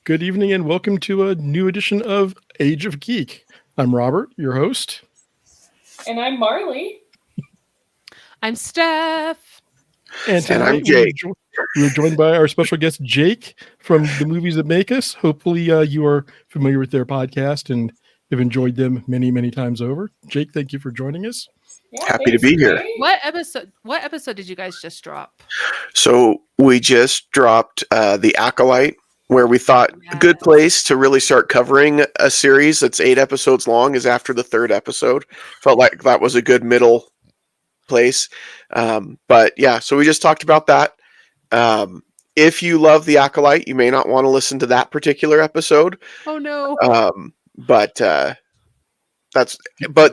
Good evening and welcome to a new edition of Age of Geek. I'm Robert, your host. And I'm Marlee. I'm Steph. And And I'm tonight Jake. we're joined by our special guest, Jake, from the Movies That Make Us. Hopefully you are familiar with their podcast and have enjoyed them many, many times over. Jake, thank you for joining us. Yeah, Happy to be here. What episode did you guys just drop? So we just dropped The Acolyte, where we thought a good place to really start covering a series that's 8 episodes long is after the 3rd episode. Felt like that was a good middle place. But yeah, so we just talked about that. If you love The Acolyte, you may not want to listen to that particular episode. Oh no. But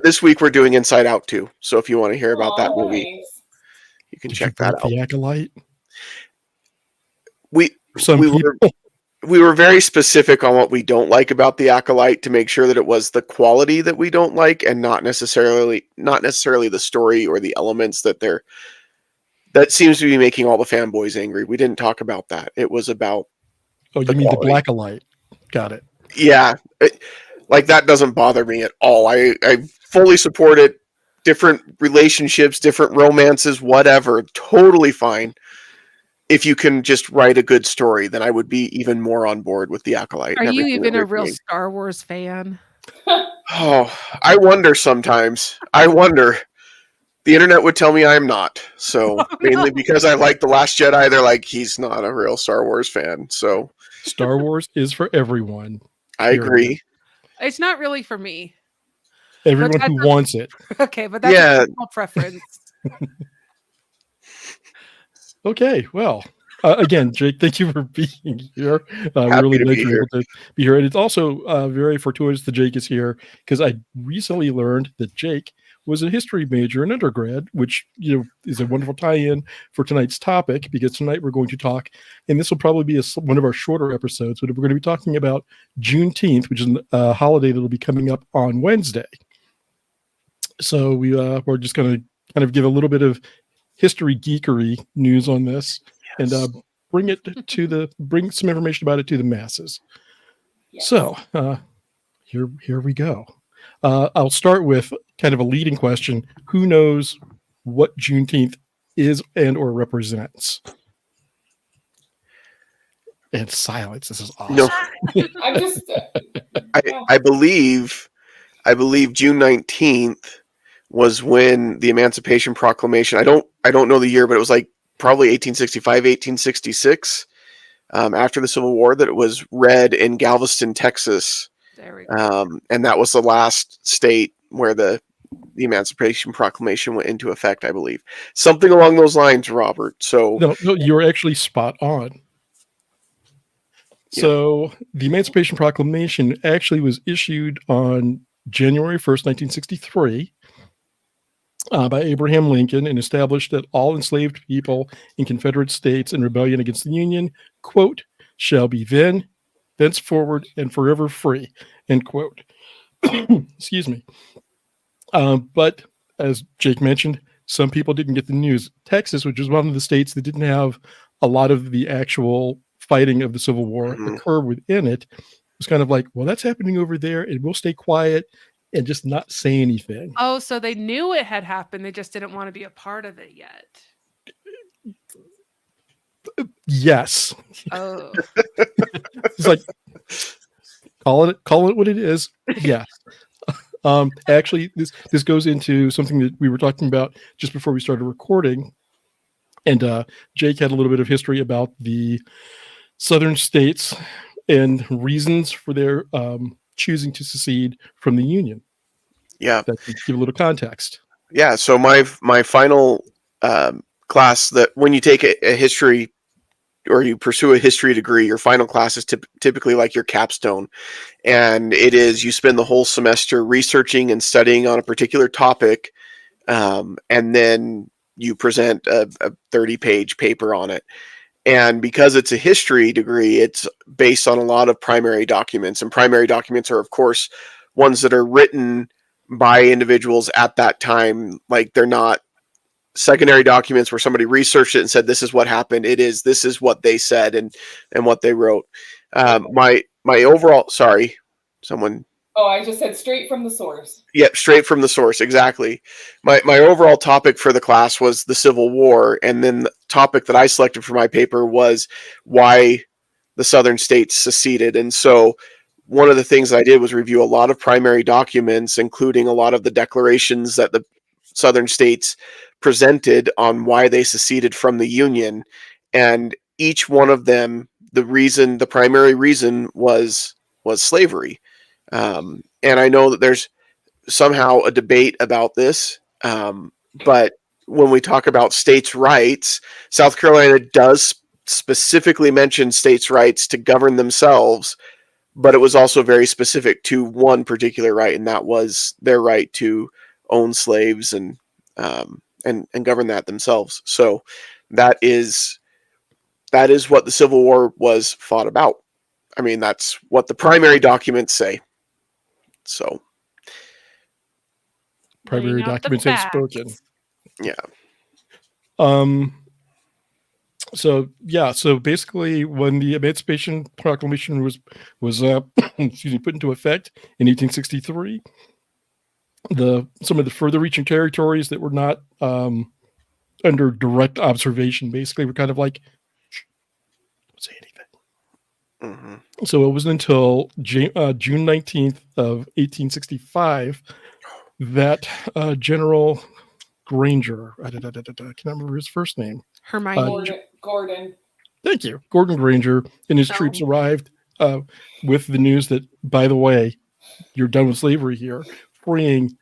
this week we're doing Inside Out too. So if you want to hear about that movie, nice. you can Did check you that like out. The Acolyte? We Some we people. we were very specific on what we don't like about The Acolyte to make sure that it was the quality that we don't like and not necessarily the story or the elements that seems to be making all the fanboys angry. We didn't talk about that. It was about Oh, you the mean quality. the Blackalight. Got it. Yeah, like that doesn't bother me at all. I fully support it. Different relationships, different romances, whatever, totally fine. If you can just write a good story, then I would be even more on board with The Acolyte. Are and you everything even that a they're real doing. Star Wars fan? Oh, I wonder sometimes. I wonder. The internet would tell me I'm not. So mainly because I like The Last Jedi, they're like, he's not a real Star Wars fan. So Star Wars is for everyone. I agree. It's not really for me. Everyone that's who a- wants it. Okay, but that's Yeah. a personal preference. Okay, well, again, Jake, thank you for being here. Happy Really to glad be you're here. able to be here. And it's also very fortuitous that Jake is here because I recently learned that Jake was a history major in undergrad, which is a wonderful tie-in for tonight's topic because tonight we're going to talk, and this will probably be one of our shorter episodes, but we're going to be talking about Juneteenth, which is a holiday that will be coming up on Wednesday. So we're just going to kind of give a little bit of history geekery news on this and bring some information about it to the masses. Yes. So here we go. I'll start with kind of a leading question. Who knows what Juneteenth is and or represents? And silence. This is awesome. No, I'm just I believe June 19th was when the Emancipation Proclamation. I don't know the year, but it was like probably 1865, 1866, after the Civil War, that it was read in Galveston, Texas. There we go. And that was the last state where the Emancipation Proclamation went into effect, I believe. Something along those lines, Robert. So No, you're actually spot on. Yeah. So the Emancipation Proclamation actually was issued on January 1st, 1963 by Abraham Lincoln and established that all enslaved people in Confederate states in rebellion against the Union, quote, shall be thenceforward and forever free, end quote. Excuse me. But as Jake mentioned, some people didn't get the news. Texas, which was one of the states that didn't have a lot of the actual fighting of the Civil War occur within it, was kind of like, well, that's happening over there, and we'll stay quiet and just not say anything. Oh, so they knew it had happened. They just didn't want to be a part of it yet. Yes. Oh. It's like, call it what it is. Yes. Actually, this goes into something that we were talking about just before we started recording. And Jake had a little bit of history about the southern states and reasons for their choosing to secede from the Union. yeah, That can give a little context. yeah. So my final class, that when you take a history or you pursue a history degree, your final class is typically like your capstone. And it is, you spend the whole semester researching and studying on a particular topic. And then you present a 30-page paper on it. And because it's a history degree, it's based on a lot of primary documents. And primary documents are, of course, ones that are written by individuals at that time. Like, they're not secondary documents where somebody researched it and said, this is what happened. This is what they said and what they wrote. My overall, sorry, someone. Oh, I just said straight from the source. Yep, straight from the source, exactly. My overall topic for the class was the Civil War, and then the topic that I selected for my paper was why the Southern states seceded. And so one of the things I did was review a lot of primary documents, including a lot of the declarations that the Southern states presented on why they seceded from the Union. And each one of them, the primary reason was slavery. And I know that there's somehow a debate about this, but when we talk about states' rights, South Carolina does specifically mention states' rights to govern themselves, but it was also very specific to one particular right, and that was their right to own slaves and govern that themselves. So that is what the Civil War was fought about. I mean, that's what the primary documents say. So Primary Laying out the documents have facts. spoken. yeah. So basically, when the Emancipation Proclamation was excuse me, put into effect in 1863, some of the further-reaching territories that were not under direct observation basically were kind of like, shh, don't say anything. So it wasn't until June 19th of 1865 that General Granger, I can't remember his first name. Hermione. Gordon. Thank you. Gordon Granger and his troops arrived with the news that, by the way, you're done with slavery here, freeing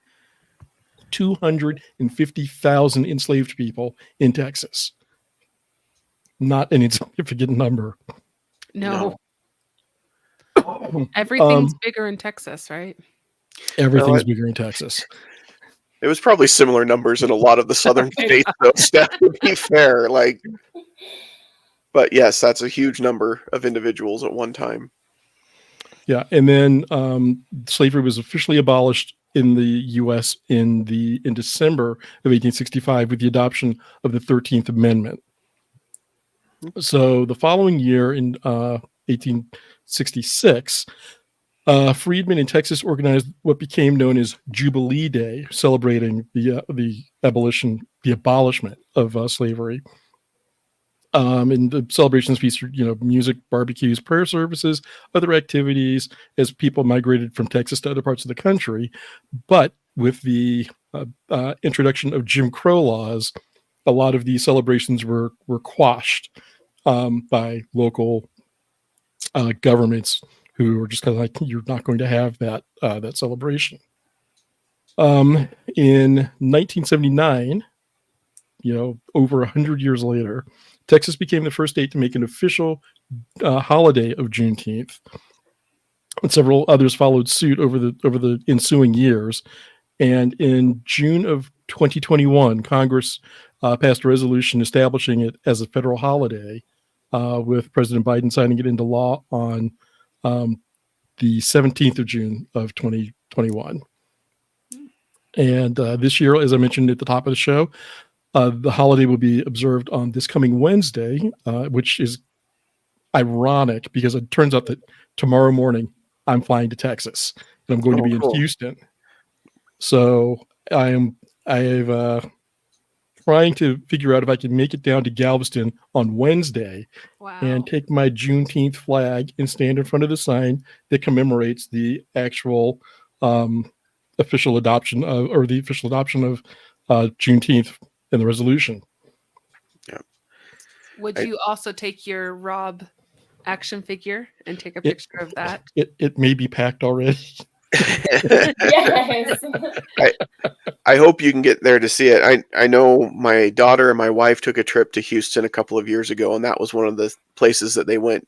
250,000 enslaved people in Texas. Not an insignificant number. No. Everything's bigger in Texas, right? Everything's bigger in Texas. It was probably similar numbers in a lot of the southern states, though, Steph, to be fair. But yes, that's a huge number of individuals at one time. Yeah, and then slavery was officially abolished in the U.S. in December of 1865 with the adoption of the 13th Amendment. So the following year, in 1866, freedmen in Texas organized what became known as Jubilee Day, celebrating the abolishment of slavery. And the celebrations featured, music, barbecues, prayer services, other activities as people migrated from Texas to other parts of the country. But with the introduction of Jim Crow laws, a lot of these celebrations were quashed by local governments who were just kind of like, you're not going to have that celebration. In 1979, over 100 years later, Texas became the first state to make an official holiday of Juneteenth, and several others followed suit over the ensuing years. And in June of 2021, Congress passed a resolution establishing it as a federal holiday, with President Biden signing it into law on the 17th of June of 2021. And this year, as I mentioned at the top of the show, the holiday will be observed on this coming Wednesday, which is ironic because it turns out that tomorrow morning I'm flying to Texas and I'm going to be in Houston. So I have trying to figure out if I can make it down to Galveston on Wednesday and take my Juneteenth flag and stand in front of the sign that commemorates the actual official adoption of Juneteenth and the resolution. Yeah. Would you also take your Rob action figure and take a picture of that? It may be packed already. Yes. I hope you can get there to see it. I know my daughter and my wife took a trip to Houston a couple of years ago, and that was one of the places that they went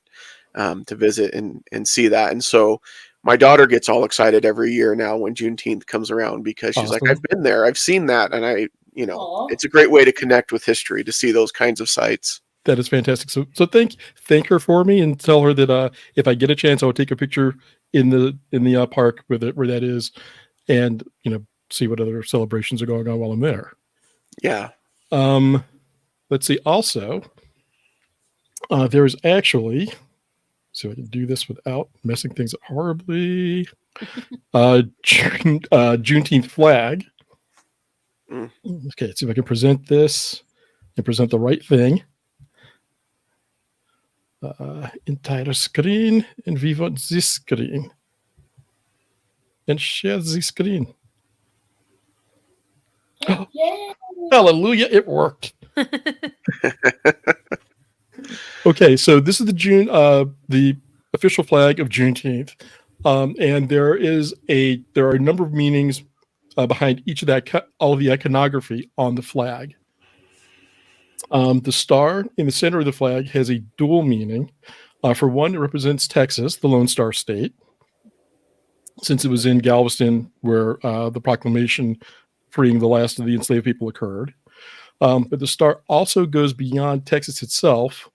to visit and see that. And so my daughter gets all excited every year now when Juneteenth comes around because she's like, I've been there, I've seen that, and it's a great way to connect with history to see those kinds of sites. That is fantastic. So thank her for me and tell her that if I get a chance, I'll take a picture in the park where that is, and see what other celebrations are going on while I'm there. Yeah. Let's see. Also, there's actually So I can do this without messing things up horribly. Juneteenth flag. Mm. Okay, let's see if I can present this and present the right thing. Entire screen, and we want this screen. And share the screen. Yay! Hallelujah, it worked. Okay, so this is the official flag of Juneteenth, and there are a number of meanings behind each of all of the iconography on the flag. The star in the center of the flag has a dual meaning. For one, it represents Texas, the Lone Star State, since it was in Galveston where the proclamation freeing the last of the enslaved people occurred. But the star also goes beyond Texas itself,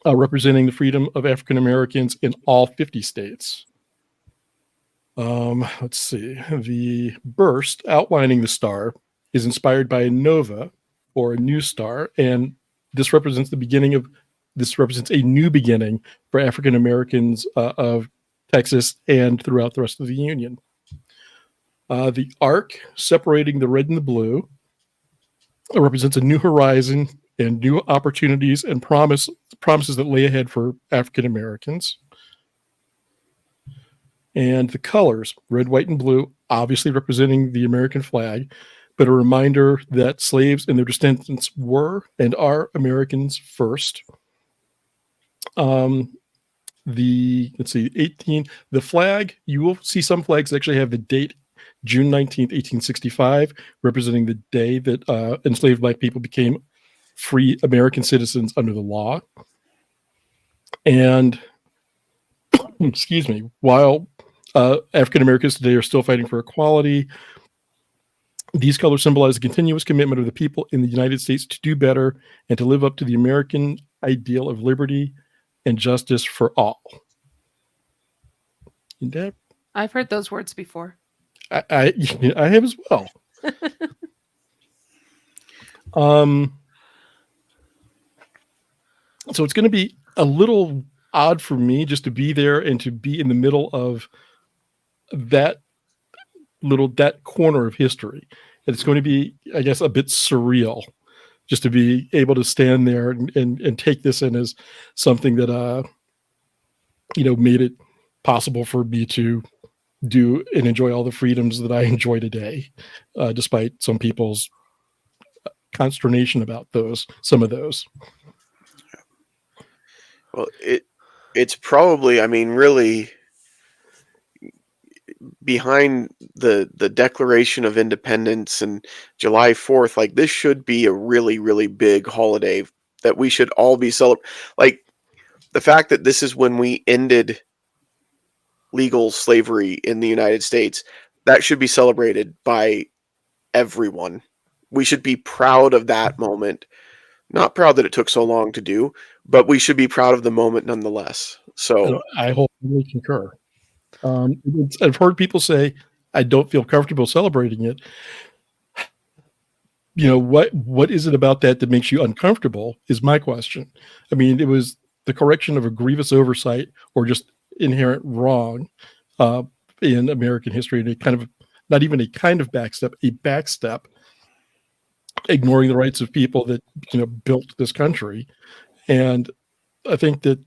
representing the freedom of African Americans in all 50 states. Let's see. The burst outlining the star is inspired by a nova, or a new star, and this represents a new beginning for African Americans of Texas and throughout the rest of the Union. The arc separating the red and the blue represents a new horizon and new opportunities and promises that lay ahead for African Americans. And the colors, red, white, and blue, obviously representing the American flag, but a reminder that slaves and their descendants were and are Americans first. The flag, you will see some flags actually have the date June 19th, 1865, representing the day that enslaved Black people became free American citizens under the law. And, excuse me, while African Americans today are still fighting for equality, these colors symbolize the continuous commitment of the people in the United States to do better and to live up to the American ideal of liberty and justice for all. And that, I've heard those words before. I have as well. So it's going to be a little odd for me just to be there and to be in the middle of that corner of history. It's going to be, I guess, a bit surreal just to be able to stand there and take this in as something that made it possible for me to do and enjoy all the freedoms that I enjoy today, despite some people's consternation about some of those. Well, it's probably, I mean, really behind the Declaration of Independence and July 4th, like this should be a really, really big holiday that we should all be celebrating. Like the fact that this is when we ended legal slavery in the United States, that should be celebrated by everyone. We should be proud of that moment. Not proud that it took so long to do, but we should be proud of the moment nonetheless. So I wholly concur. I've heard people say, I don't feel comfortable celebrating it. What is it about that makes you uncomfortable is my question. I mean, it was the correction of a grievous oversight or just inherent wrong in American history, and a kind of, not even a kind of backstep, a backstep, ignoring the rights of people that built this country. And I think that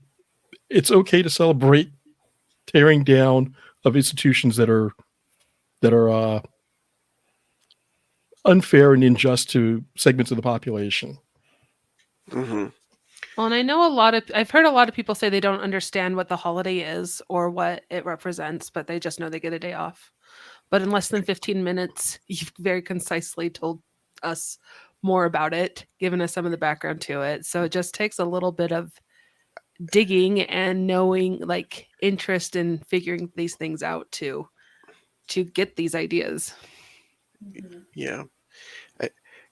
it's okay to celebrate tearing down of institutions that are unfair and unjust to segments of the population. Mm-hmm. Well, and I know I've heard a lot of people say they don't understand what the holiday is or what it represents, but they just know they get a day off. But in less than 15 minutes, you've very concisely told us more about it, given us some of the background to it. So it just takes a little bit of digging and knowing, like, interest in figuring these things out to get these ideas. Yeah.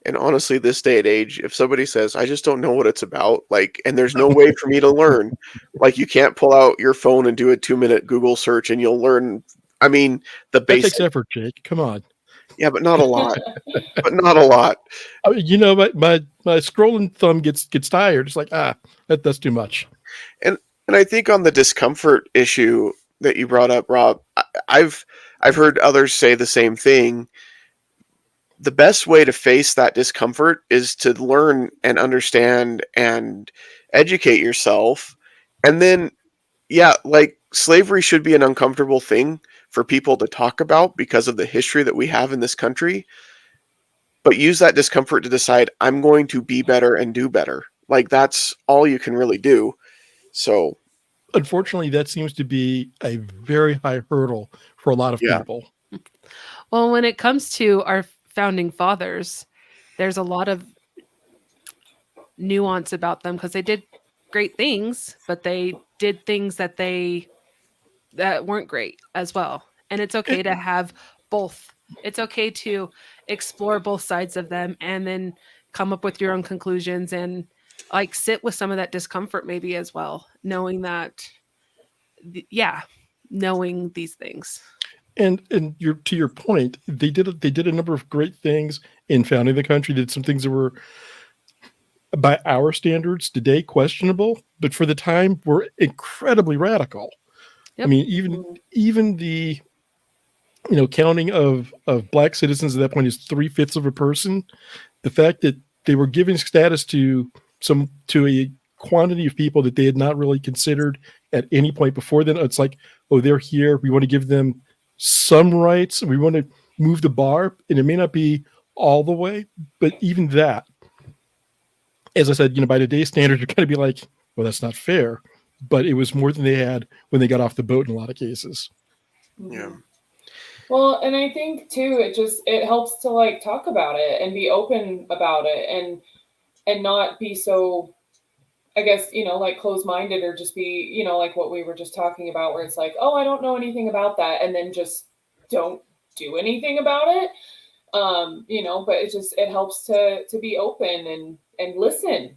And honestly, this day and age, if somebody says, I just don't know what it's about, like, and there's no way for me to learn, like, you can't pull out your phone and do a 2-minute Google search and you'll learn. I mean, the That basic takes effort, Jake. Come on. Yeah, but not a lot. But not a lot. I mean, my scrolling thumb gets tired. It's like, that's too much. And And I think on the discomfort issue that you brought up, Rob, I've heard others say the same thing. The best way to face that discomfort is to learn and understand and educate yourself. And then, yeah, like slavery should be an uncomfortable thing for people to talk about because of the history that we have in this country. But use that discomfort to decide, I'm going to be better and do better. Like, that's all you can really do. So, Unfortunately, that seems to be a very high hurdle for a lot of Yeah. people. Well, when it comes to our founding fathers, there's a lot of nuance about them because they did great things, but they did things that weren't great as well. And it's okay to have both. It's okay to explore both sides of them and then come up with your own conclusions and like sit with some of that discomfort maybe as well, knowing that knowing these things. And to your point, they did a number of great things in founding the country. Did some things that were, by our standards today, questionable, but for the time were incredibly radical. Yep. I mean, even the counting of black citizens at that point is 3/5 of a person. The fact that they were giving status to a quantity of people that they had not really considered at any point before then. It's like, oh, they're here. We want to give them some rights. We want to move the bar, and it may not be all the way, but even that, as I said, by today's standards, you're going to be like, well, that's not fair. But it was more than they had when they got off the boat in a lot of cases. Yeah. Well, and I think too, it helps to like talk about it and be open about it and not be so, I guess, like closed-minded or just be, like what we were just talking about, where it's like, oh, I don't know anything about that, and then just don't do anything about it. But it helps to be open and listen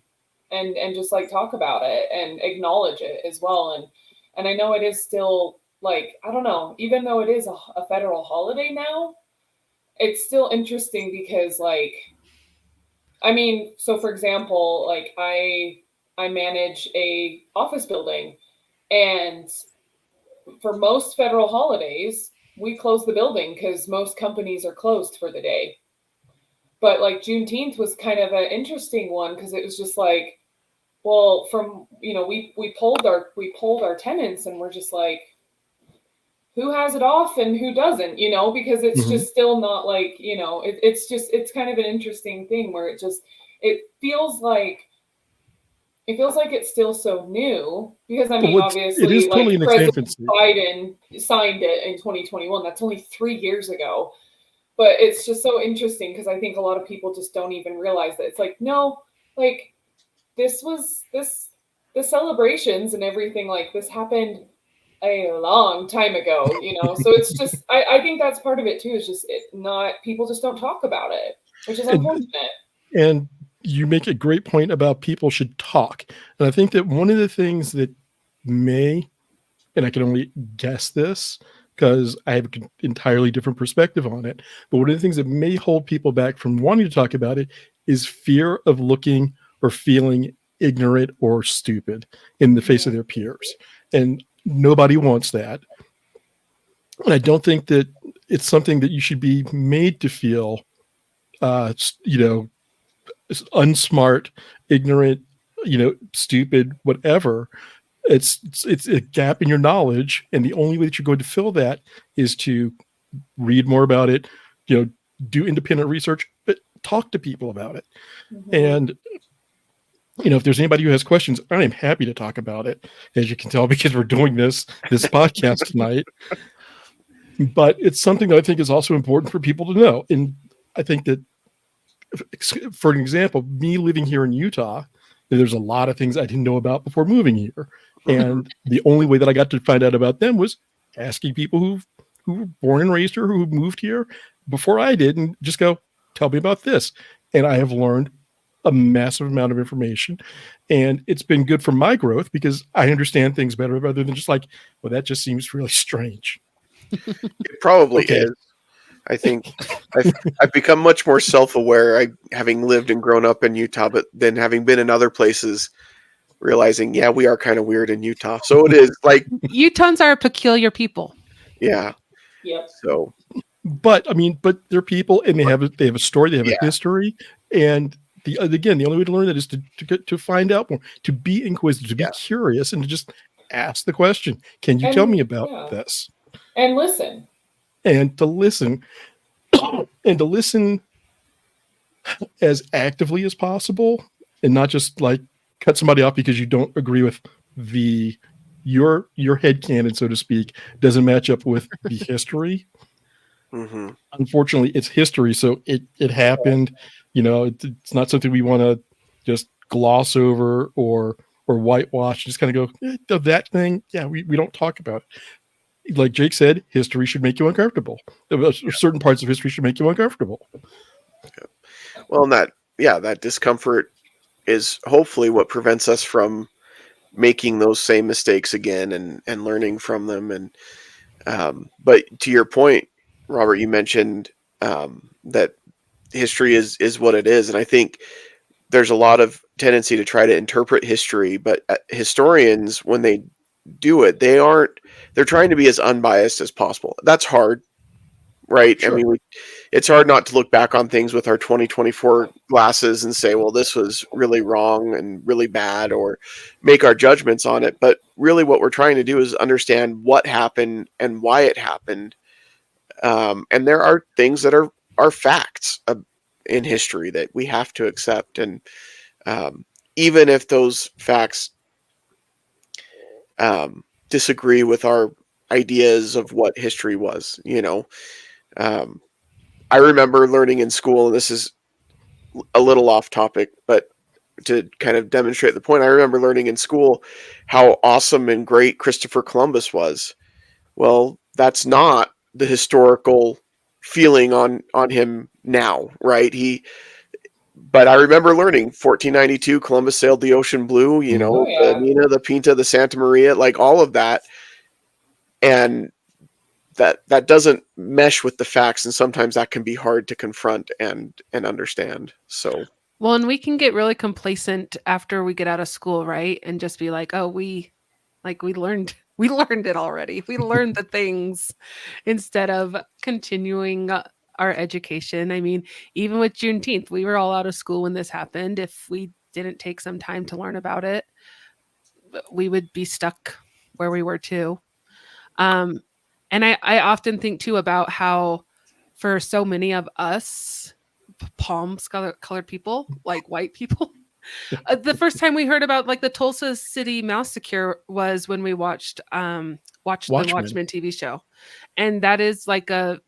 and just like talk about it and acknowledge it as well. And I know it is still like, I don't know, even though it is a federal holiday now, it's still interesting because like, I mean, so for example, like I manage a office building, and for most federal holidays, we close the building because most companies are closed for the day. But like Juneteenth was kind of an interesting one because it was just like, well, from we polled our tenants and we're just like, who has it off and who doesn't, because it's just still not like, it's kind of an interesting thing where it feels like it's still so new because I mean, obviously, it is totally in its President infancy. Biden signed it in 2021. That's only 3 years ago. But it's just so interesting because I think a lot of people just don't even realize that it's like, no, like the celebrations and everything like this happened a long time ago, So it's just, I think that's part of it too. Is just people just don't talk about it, which is unfortunate. And you make a great point about people should talk. And I think that one of the things that may, and I can only guess this because I have an entirely different perspective on it, but one of the things that may hold people back from wanting to talk about it is fear of looking or feeling ignorant or stupid in the face of their peers. And nobody wants that. And I don't think that it's something that you should be made to feel, unsmart, ignorant, stupid, whatever. It's a gap in your knowledge, and the only way that you're going to fill that is to read more about it, do independent research, but talk to people about it. And if there's anybody who has questions, I am happy to talk about it, as you can tell, because we're doing this podcast tonight. But it's something that I think is also important for people to know. And I think that, for an example, me living here in Utah, there's a lot of things I didn't know about before moving here. And the only way that I got to find out about them was asking people who were born and raised here, who moved here before I did, and just go, tell me about this. And I have learned a massive amount of information, and it's been good for my growth because I understand things better rather than just like, well, that just seems really strange. It probably is. I think I've become much more self-aware, having lived and grown up in Utah, but then having been in other places, realizing, yeah, we are kind of weird in Utah. So it is like, Utahns are a peculiar people. yeah. Yep. So, But I mean, but they're people, and they have a story, they have Yeah. a history, and the only way to learn that is to get to find out more, to be inquisitive, to be Yeah. curious, and to just ask the question: Can you tell And, me about yeah. this? And listen. And to listen, and to listen as actively as possible, and not just like cut somebody off because you don't agree with your headcanon, so to speak, doesn't match up with the history. mhm. Unfortunately, it's history, so it happened. It's not something we want to just gloss over or whitewash. Just kind of go, that thing. Yeah, we don't talk about it. Like Jake said, history should make you uncomfortable. Certain parts of history should make you uncomfortable. Well, and that discomfort is hopefully what prevents us from making those same mistakes again and learning from them. And but to your point, Robert, you mentioned that history is what it is, and I think there's a lot of tendency to try to interpret history, but historians, when they do it, they're trying to be as unbiased as possible. That's hard, right? Sure. I mean, it's hard not to look back on things with our 2024 glasses and say, well, this was really wrong and really bad, or make our judgments on it. But really what we're trying to do is understand what happened and why it happened. And there are things that are facts in history that we have to accept. And even if those facts disagree with our ideas of what history was, I remember learning in school, and this is a little off topic, but to kind of demonstrate the point, I remember learning in school how awesome and great Christopher Columbus was. Well, that's not the historical feeling on him now, right? But I remember learning 1492, Columbus sailed the ocean blue, Oh, yeah. the Nina, the Pinta, the Santa Maria, like all of that. And that doesn't mesh with the facts, and sometimes that can be hard to confront and understand. So Well, and we can get really complacent after we get out of school, right? And just be like, oh, we learned it already. We learned the things instead of continuing our education. I mean, even with Juneteenth, we were all out of school when this happened. If we didn't take some time to learn about it, we would be stuck where we were too. And I often think too about how for so many of us colored people, like white people, the first time we heard about like the Tulsa City massacre was when we watched the Watchmen TV show. And that is like a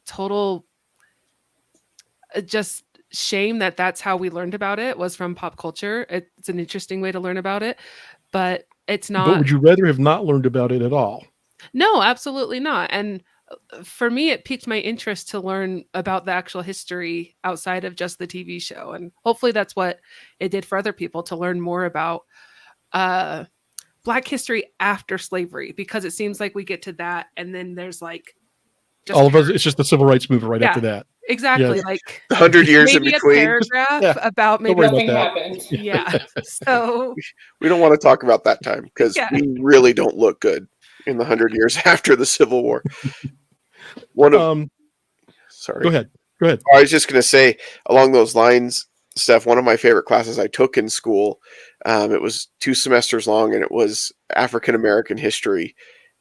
total just shame that that's how we learned about it, was from pop culture. It's an interesting way to learn about it, but it's But not. would you rather have not learned about it at all? No, absolutely not. And for me, it piqued my interest to learn about the actual history outside of just the TV show. And hopefully that's what it did for other people, to learn more about Black history after slavery, because it seems like we get to that and then there's like just All of us, it's just the civil rights movement right Yeah. after that. exactly Yes. like 100 years in maybe a between. paragraph Yeah, about maybe worry about Nothing that. happened. yeah. So We don't want to talk about that time, because Yeah. we really don't look good in the 100 years after the Civil War. Sorry. Go ahead. I was just going to say, along those lines, Steph, one of my favorite classes I took in school, it was 2 semesters long, and it was African American history.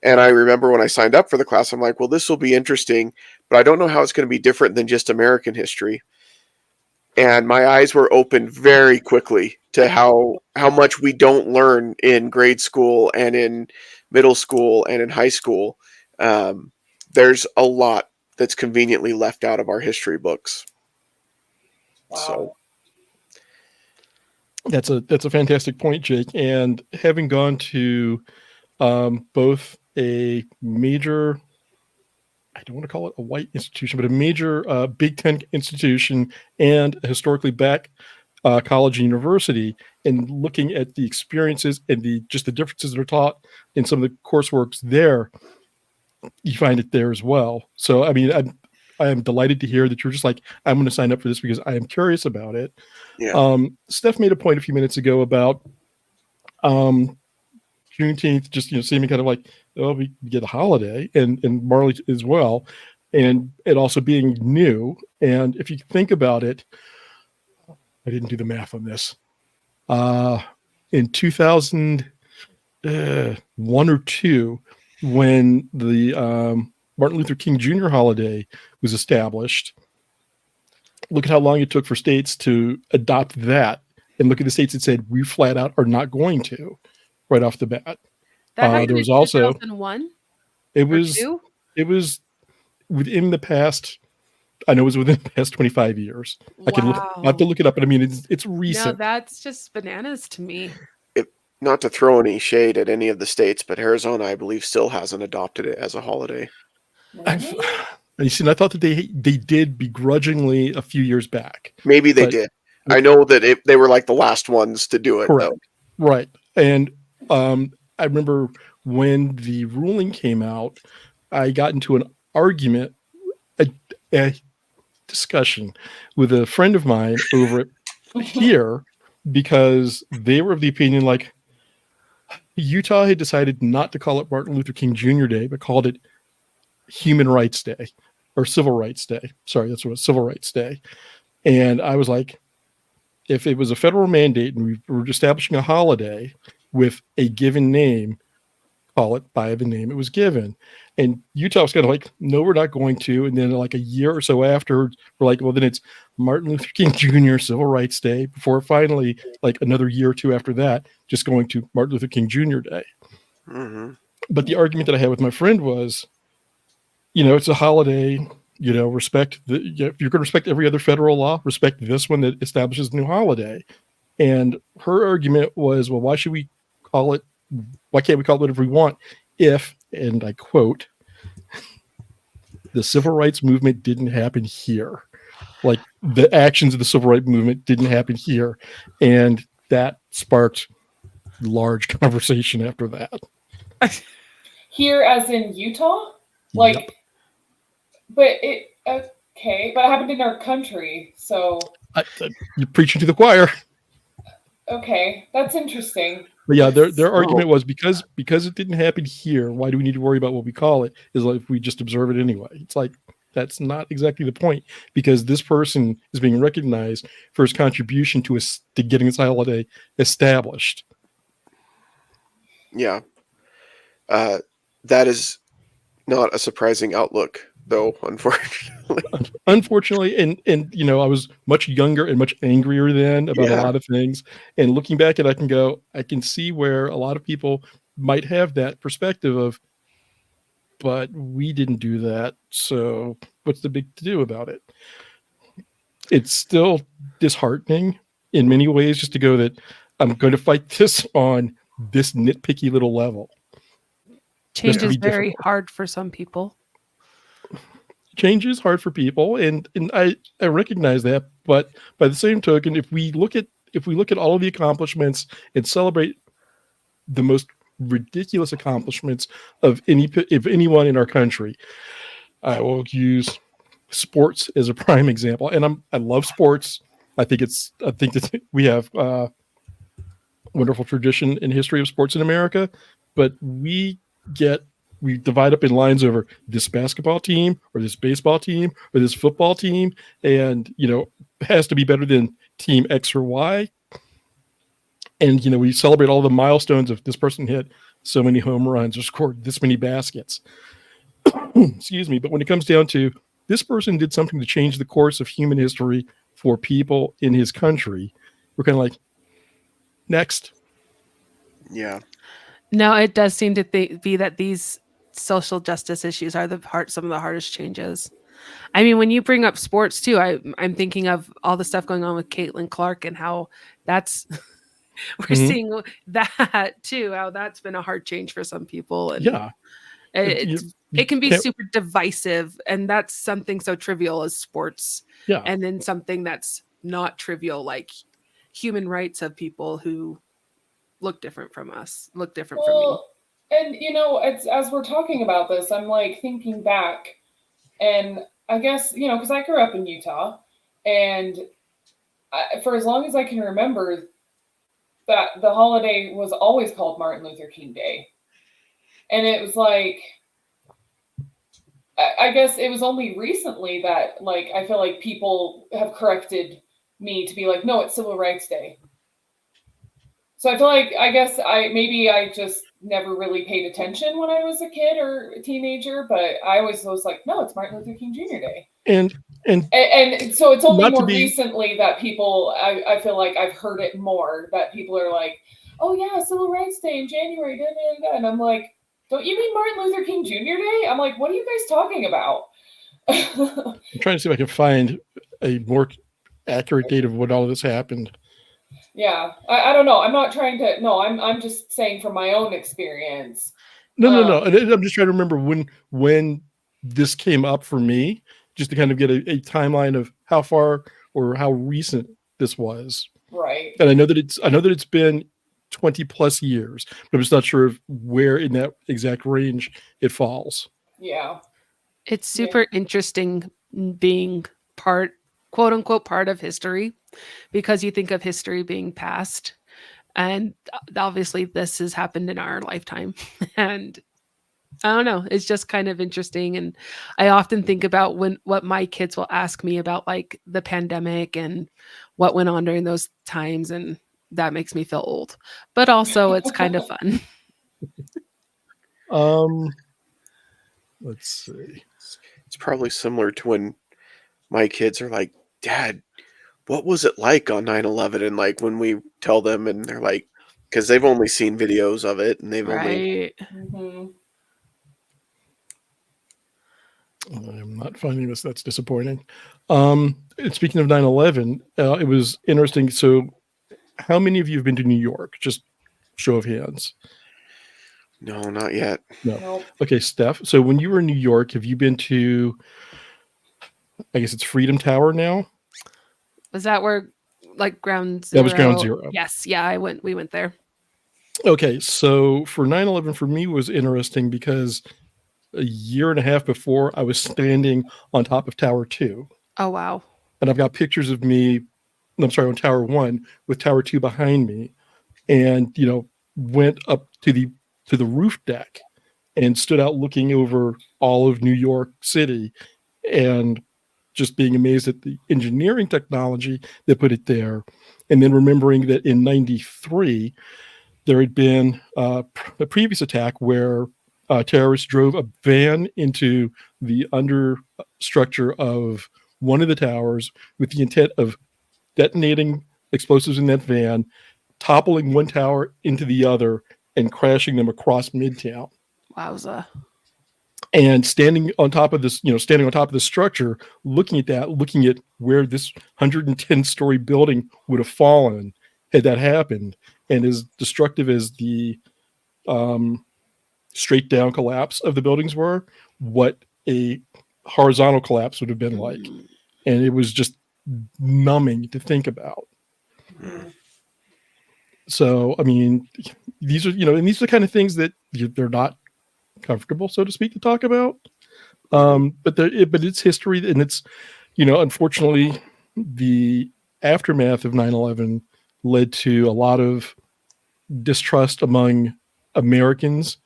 And I remember when I signed up for the class, I'm like, well, this will be interesting, but I don't know how it's going to be different than just American history. And my eyes were opened very quickly to how much we don't learn in grade school and in middle school and in high school. There's a lot that's conveniently left out of our history books. Wow. So That's a fantastic point, Jake. And having gone to both a major, I don't want to call it a white institution, but a major Big Ten institution and a historically black college and university, and looking at the experiences and the differences that are taught in some of the courseworks there, you find it there as well. So, I mean, I am delighted to hear that you're just like, I'm going to sign up for this because I am curious about it. yeah, Steph made a point a few minutes ago about Juneteenth just seeming kind of like, oh, we get a holiday, and Marlee as well, and it also being new. And if you think about it, I didn't do the math on this. In 2001 or two, when the Martin Luther King Jr. holiday was established, look at how long it took for states to adopt that, and look at the states that said we flat out are not going to, right off the bat. That happened There in was also 2001 it or was 2? it was within the past. I know it was within the past 25 years. I have to look it up, but I mean it's No, recent. that's just bananas to me. Not to throw any shade at any of the states, but Arizona, I believe, still hasn't adopted it as a holiday. You see, and I thought that they did begrudgingly a few years back. Maybe they But- did. I know that they were like the last ones to do it. Correct. Though. Right. And I remember when the ruling came out, I got into an argument, a discussion with a friend of mine over it here, because they were of the opinion like Utah had decided not to call it Martin Luther King Jr. Day, but called it Human Rights Day or Civil Rights Day. Sorry, that's what it was, Civil Rights Day. And I was like, if it was a federal mandate and we were establishing a holiday with a given name, call it by the name it was given. And Utah was kind of like, no, we're not going to. And then like a year or so after, we're like, well, then it's Martin Luther King Jr. Civil Rights Day, before finally, like another year or two after that, just going to Martin Luther King Jr. Day. Mm-hmm. But the argument that I had with my friend was, it's a holiday, respect if you're going to respect every other federal law, respect this one that establishes a new holiday. And her argument was, well, why can't we call it whatever we want if, and I quote, the civil rights movement didn't happen here. Like the actions of the civil rights movement didn't happen here. And that sparked large conversation after that. Here, as in Utah? Like, Yep. but it, okay, but it happened in our country. So, You're preaching to the choir. okay, that's interesting. But yeah, their argument was because it didn't happen here, why do we need to worry about what we call it? Is like if we just observe it anyway. It's like that's not exactly the point, because this person is being recognized for his contribution to getting this holiday established. Yeah. That is not a surprising outlook, though, unfortunately. Unfortunately, and I was much younger and much angrier then about a lot of things. And looking back at it, I can see where a lot of people might have that perspective of, but we didn't do that, so what's the big to do about it? It's still disheartening in many ways just to go that I'm going to fight this on this nitpicky little level. Change to is be very difficult. hard for some people. Change is hard for people, and I recognize that. But by the same token, if we look at all of the accomplishments and celebrate the most ridiculous accomplishments of anyone in our country, I will use sports as a prime example. And I love sports. I think that we have wonderful tradition and history of sports in America, but we divide up in lines over this basketball team or this baseball team or this football team, and it has to be better than team X or Y. And we celebrate all the milestones of this person hit so many home runs or scored this many baskets. Excuse me, but when it comes down to this person did something to change the course of human history for people in his country, we're kind of like, next. Yeah. No, it does seem to be that these social justice issues are some of the hardest changes. I mean, when you bring up sports too, I'm thinking of all the stuff going on with Caitlin Clark and how that's we're seeing that too, how that's been a hard change for some people. And Yeah. it can be super divisive, and that's something so trivial as sports. Yeah. And then something that's not trivial, like human rights of people who look different from us, look different from me. And it's, as we're talking about this, I'm like thinking back, and I guess because I grew up in Utah, and for as long as I can remember, that the holiday was always called Martin Luther King Day. And it was like, I guess it was only recently that, like, I feel like people have corrected me to be like, no, it's Civil Rights Day. So I feel like, I guess I just never really paid attention when I was a kid or a teenager, but I always was like, no, it's Martin Luther King Jr. Day. And So it's only Not to more be- recently that people, I feel like I've heard it more, that people are like, oh yeah, Civil Rights Day in January, da, da, da. And I'm like, don't you mean Martin Luther King Jr. Day? I'm like, what are you guys talking about? I'm trying to see if I can find a more accurate date of when all of this happened. Yeah, I don't know. I'm not trying to. No, I'm just saying from my own experience. No. And I'm just trying to remember when this came up for me, just to kind of get a timeline of how far or how recent this was. Right. And I know that it's been 20 plus years, but I'm just not sure of where in that exact range it falls. Yeah. It's super interesting being quote unquote, part of history, because you think of history being past. And obviously this has happened in our lifetime. And I don't know, it's just kind of interesting. And I often think about what my kids will ask me about, like the pandemic and what went on during those times. And that makes me feel old, but also it's kind of fun. Let's see. It's probably similar to when my kids are like, Dad, what was it like on 9/11? And like when we tell them and they're like, because they've only seen videos of it and they've only. Right. Mm-hmm. I'm not finding this. That's disappointing. And speaking of 9/11, it was interesting. So how many of you have been to New York? Just show of hands. No, not yet. No. Nope. Okay, Steph. So when you were in New York, have you been to, I guess it's Freedom Tower now? Was that where, like, ground zero? That was Ground Zero. Yes. Yeah, we went there. Okay, so for 9/11 for me was interesting because a year and a half before I was standing on top of Tower 2. Oh, wow. And I've got pictures of me, I'm sorry, on Tower 1 with Tower 2 behind me, and went up to the roof deck and stood out looking over all of New York City and just being amazed at the engineering technology that put it there. And then remembering that in 93 there had been a previous attack where terrorists drove a van into the understructure of one of the towers with the intent of detonating explosives in that van, toppling one tower into the other, and crashing them across Midtown. Wowza. And standing on top of this structure, looking at where this 110-story building would have fallen had that happened, and as destructive as the straight down collapse of the buildings were, what a horizontal collapse would have been like. And it was just numbing to think about. So, I mean, these are, and these are the kind of things that they're not comfortable, so to speak, to talk about. But it's history, and it's, unfortunately, the aftermath of 9/11 led to a lot of distrust among Americans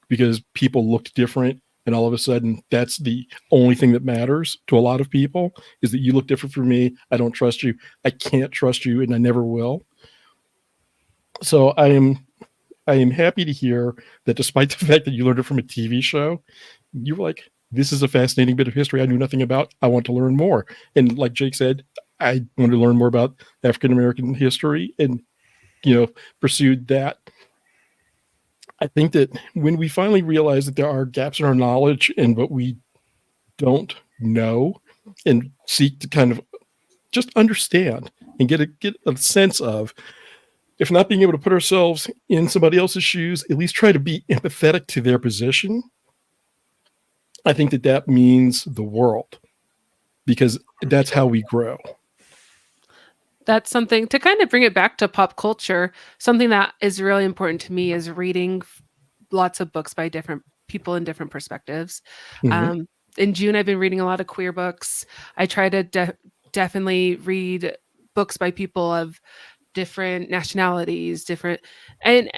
because people looked different, and all of a sudden that's the only thing that matters to a lot of people, is that you look different from me. I don't trust you. I can't trust you, and I never will. So I am happy to hear that despite the fact that you learned it from a TV show, you were like, this is a fascinating bit of history I knew nothing about. I want to learn more. And like Jake said, I wanted to learn more about African-American history and, pursued that. I think that when we finally realize that there are gaps in our knowledge and what we don't know, and seek to kind of just understand and get a sense of, if not being able to put ourselves in somebody else's shoes, at least try to be empathetic to their position. I think that means the world, because that's how we grow. That's something to kind of bring it back to pop culture. Something that is really important to me is reading lots of books by different people in different perspectives. Mhm. In June, I've been reading a lot of queer books. I try to definitely read books by people of different nationalities, and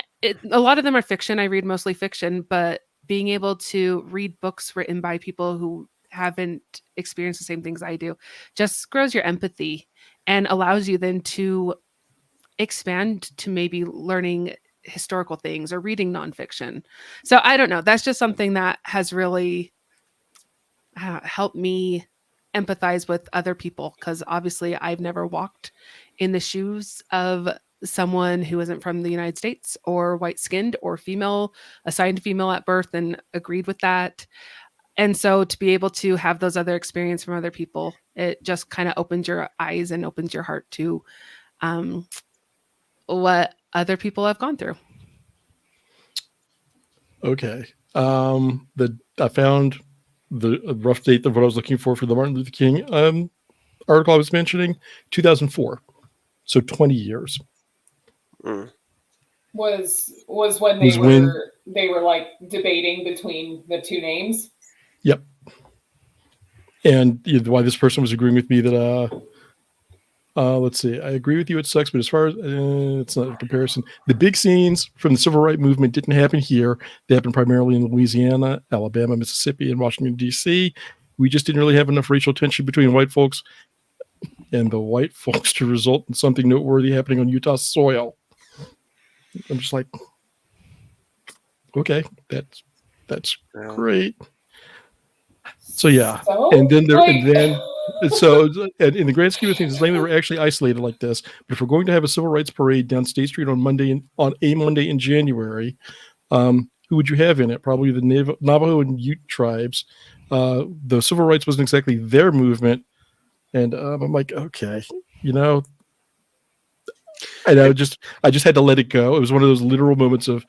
a lot of them are fiction. I read mostly fiction, but being able to read books written by people who haven't experienced the same things I do just grows your empathy and allows you then to expand to maybe learning historical things or reading nonfiction. So I don't know. That's just something that has really helped me empathize with other people, because obviously I've never walked in the shoes of someone who isn't from the United States or white skinned or female, assigned female at birth, and agreed with that. And so to be able to have those other experiences from other people, it just kind of opens your eyes and opens your heart to what other people have gone through. Okay. I found the rough date of what I was looking for the Martin Luther King article I was mentioning, 2004. So 20 years. Was when they were like debating between the two names. Yep. And why this person was agreeing with me that let's see, I agree with you, it sucks, but as far as it's not a comparison, the big scenes from the civil rights movement didn't happen here. They happened primarily in Louisiana, Alabama, Mississippi, and Washington, D.C. We just didn't really have enough racial tension between white folks and the white folks to result in something noteworthy happening on Utah soil. I'm just like, okay, that's great. So yeah, and then so in the grand scheme of things, it's like they were actually isolated like this. But if we're going to have a civil rights parade down State Street on a Monday in January, who would you have in it? Probably the Navajo and Ute tribes. The civil rights wasn't exactly their movement, and I'm like, okay, and I just had to let it go. It was one of those literal moments of,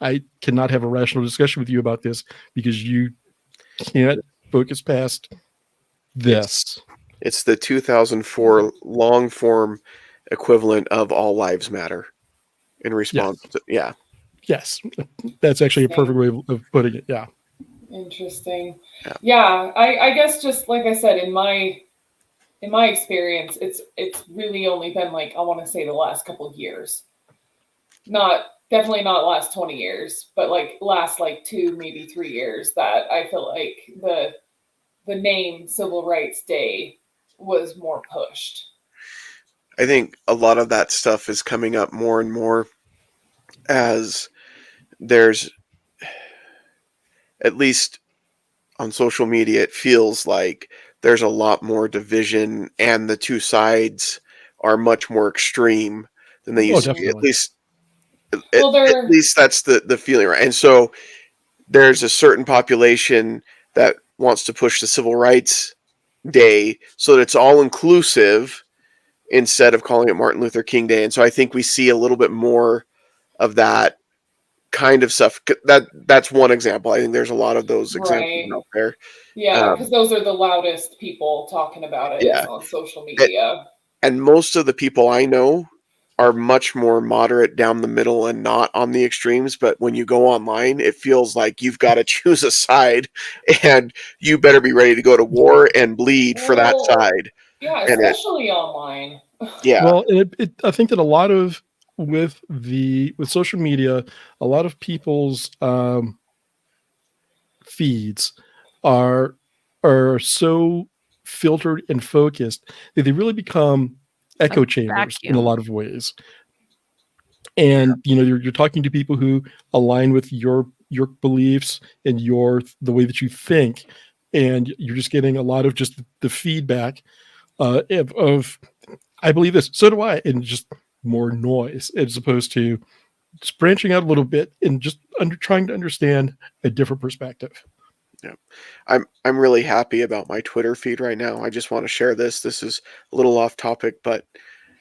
I cannot have a rational discussion with you about this because you can't focus past this. It's the 2004 long form equivalent of All Lives Matter in response to, Yes, that's actually a perfect way of putting it. Yeah. Interesting. Yeah, I guess just like I said, in my experience, it's really only been like, I want to say the last couple of years. Definitely not last 20 years, but like last like 2, maybe 3 years that I feel like the name Civil Rights Day was more pushed. I think a lot of that stuff is coming up more and more as there's, at least on social media, it feels like there's a lot more division and the two sides are much more extreme than they used to be. At least that's the feeling, right? And so there's a certain population that wants to push the Civil Rights Day so that it's all inclusive instead of calling it Martin Luther King Day. And so I think we see a little bit more of that kind of stuff. That's one example. I think there's a lot of those examples out there. Yeah, because those are the loudest people talking about it on social media. And most of the people I know are much more moderate down the middle and not on the extremes. But when you go online, it feels like you've got to choose a side and you better be ready to go to war and bleed for that side. Yeah, especially online. Yeah. Well, I think that a lot of with social media, a lot of people's feeds are so filtered and focused that they really become echo chambers in a lot of ways. And you're talking to people who align with your beliefs and the way that you think, and you're just getting a lot of just the feedback of I believe this, so do I, and just more noise as opposed to just branching out a little bit and just trying to understand a different perspective. Yeah, I'm really happy about my Twitter feed right now. I just want to share this. This is a little off topic, but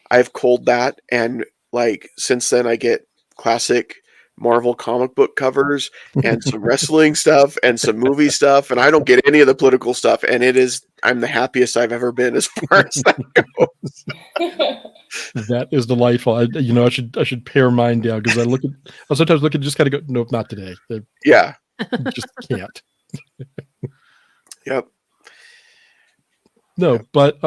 I've culled that, and like since then I get classic Marvel comic book covers and some wrestling stuff and some movie stuff, and I don't get any of the political stuff, and I'm the happiest I've ever been as far as that goes. That is delightful. I should pare mine down because I sometimes look at just kind of go, nope, not today. Yeah, just can't. Yep. No, but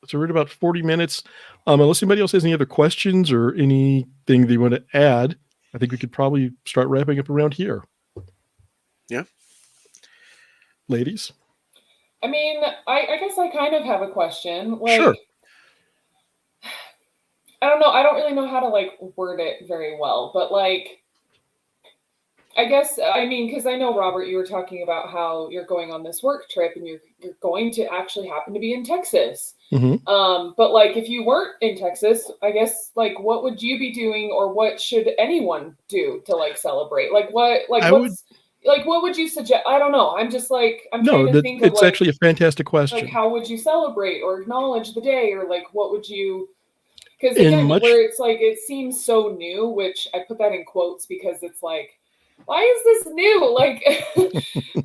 So we're at about 40 minutes. Unless anybody else has any other questions or anything they want to add, I think we could probably start wrapping up around here. Yeah. Ladies? I mean, I guess I kind of have a question. Like, Sure. I don't know. I don't really know how to like word it very well, but like, I guess, I mean, because I know, Robert, you were talking about how you're going on this work trip and you're going to actually happen to be in Texas. Mm-hmm. But like, if you weren't in Texas, I guess, like, what would you be doing, or what should anyone do to like celebrate? Like, what would you suggest? I don't know. I'm just like, I'm trying to think of it's like, actually a fantastic question. like, how would you celebrate or acknowledge the day, or like, what would you? Because again, where it's like, it seems so new, which I put that in quotes because it's like, why is this new? Like,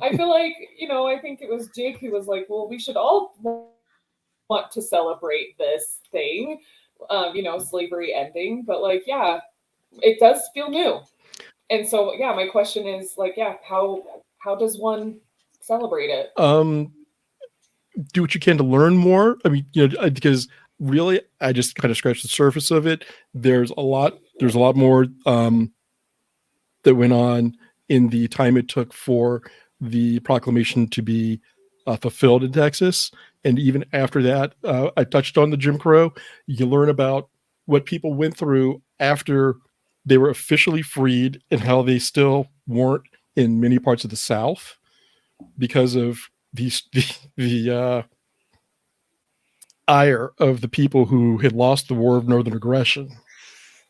I feel like, I think it was Jake who was like, well, we should all want to celebrate this thing, slavery ending. But like, yeah, it does feel new. And so, yeah, my question is like, yeah, how does one celebrate it? Do what you can to learn more. I mean, because really, I just kind of scratched the surface of it. There's a lot more that went on in the time it took for the proclamation to be fulfilled in Texas. And even after that, I touched on the Jim Crow. You learn about what people went through after they were officially freed and how they still weren't in many parts of the South because of the ire of the people who had lost the War of Northern Aggression,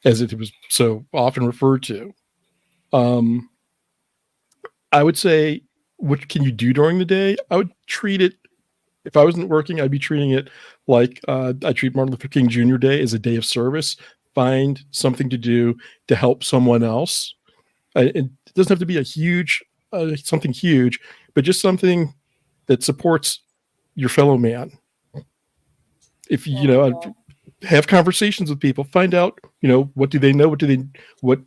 as it was so often referred to. I would say, what can you do during the day? I would treat it, if I wasn't working, I'd be treating it like I treat Martin Luther King Jr. Day as a day of service. Find something to do to help someone else. It doesn't have to be a huge, something huge, but just something that supports your fellow man. If have conversations with people, find out, what do they know? What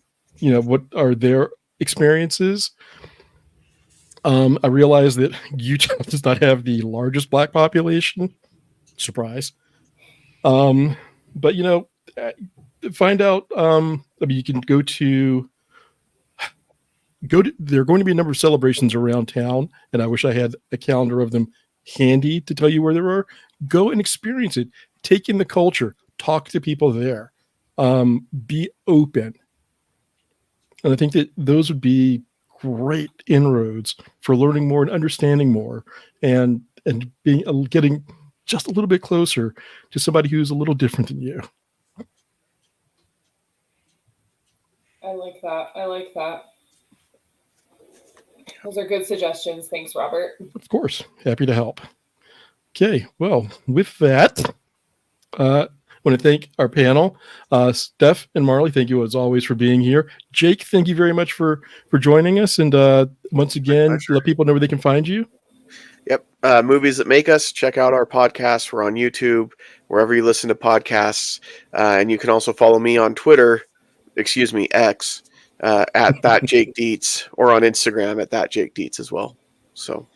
are their experiences? I realize that Utah does not have the largest Black population. Surprise. But find out. I mean, you can go to. There are going to be a number of celebrations around town, and I wish I had a calendar of them handy to tell you where there are. Go and experience it. Take in the culture. Talk to people there. Be open. And I think that those would be great inroads for learning more and understanding more, and getting just a little bit closer to somebody who's a little different than you. I like that. Those are good suggestions. Thanks, Robert. Of course. Happy to help. Okay. Well, with that, I want to thank our panel. Steph and Marlee, thank you as always for being here. Jake, thank you very much for joining us. And once again, let people know where they can find you. Yep. Movies That Make Us. Check out our podcast. We're on YouTube, wherever you listen to podcasts. And you can also follow me on Twitter, X, at that Jake Dietz, or on Instagram at that Jake Dietz as well. So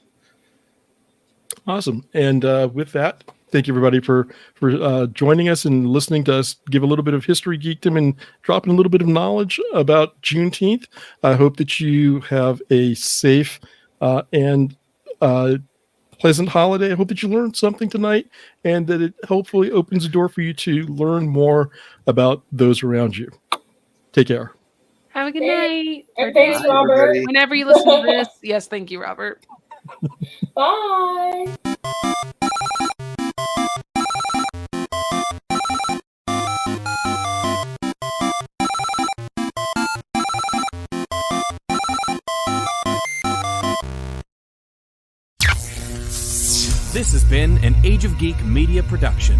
awesome. And with that, thank you everybody for joining us and listening to us give a little bit of history geekdom and dropping a little bit of knowledge about Juneteenth. I hope that you have a safe and pleasant holiday. I hope that you learned something tonight and that it hopefully opens the door for you to learn more about those around you. Take care. Have a good night. And thanks, Robert. Everybody. Whenever you listen to this, yes, thank you, Robert. Bye. This has been an Age of Geek media production.